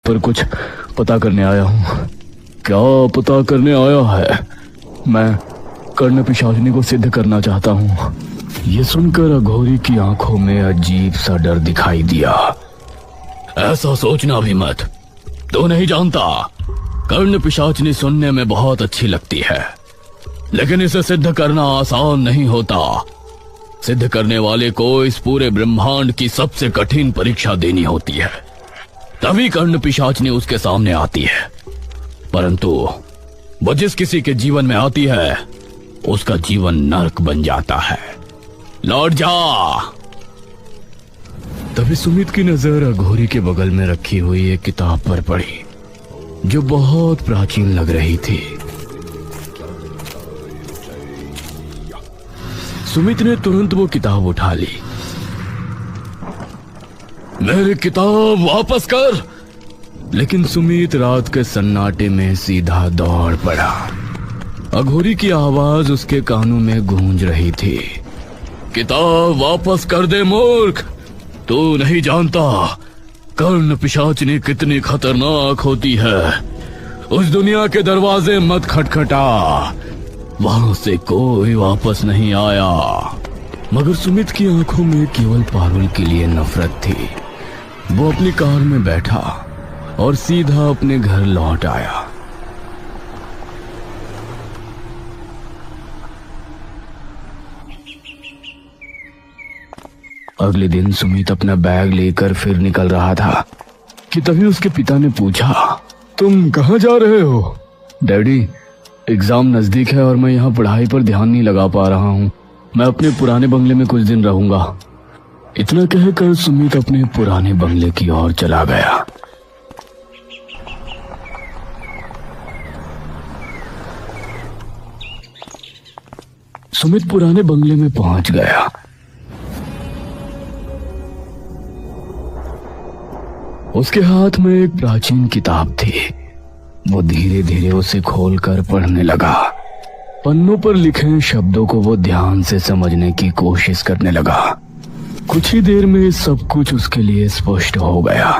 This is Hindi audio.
पर कुछ पता करने आया हूँ। क्या पता करने आया है? मैं कर्ण पिशाचिनी को सिद्ध करना चाहता हूँ। ये सुनकर अघोरी की आंखों में अजीब सा डर दिखाई दिया। ऐसा सोचना भी मत, तू नहीं जानता, कर्ण पिशाचिनी सुनने में बहुत अच्छी लगती है, लेकिन इसे सिद्ध करना आसान नहीं होता। सिद्ध करने वाले को इस पूरे ब्रह्मांड की सबसे कठिन परीक्षा देनी होती है, तभी कर्ण पिशाचिनी उसके सामने आती है। परंतु वो जिस किसी के जीवन में आती है उसका जीवन नरक बन जाता है। लौट जा। तभी सुमित की नजर अघोरी के बगल में रखी हुई एक किताब पर पड़ी जो बहुत प्राचीन लग रही थी। सुमित ने तुरंत वो किताब उठा ली। मेरी किताब वापस कर। लेकिन सुमित रात के सन्नाटे में सीधा दौड़ पड़ा। अघोरी की आवाज उसके कानों में गूंज रही थी। किताब वापस कर दे मूर्ख, तू नहीं जानता कर्ण पिशाचिनी कितनी खतरनाक होती है। उस दुनिया के दरवाजे मत खटखटा, वहां से कोई वापस नहीं आया। मगर सुमित की आंखों में केवल पारुल के लिए नफरत थी। वो अपनी कार में बैठा और सीधा अपने घर लौट आया। अगले दिन सुमित अपना बैग लेकर फिर निकल रहा था कि तभी उसके पिता ने पूछा, तुम कहाँ जा रहे हो? डैडी, एग्जाम नजदीक है और मैं यहाँ पढ़ाई पर ध्यान नहीं लगा पा रहा हूँ। मैं अपने पुराने बंगले में कुछ दिन रहूंगा। इतना कहकर सुमित अपने पुराने बंगले की ओर चला गया। सुमित पुराने बंगले में पहुंच गया। उसके हाथ में एक प्राचीन किताब थी। वो धीरे धीरे उसे खोलकर पढ़ने लगा। पन्नों पर लिखे शब्दों को वो ध्यान से समझने की कोशिश करने लगा। कुछ ही देर में सब कुछ उसके लिए स्पष्ट हो गया।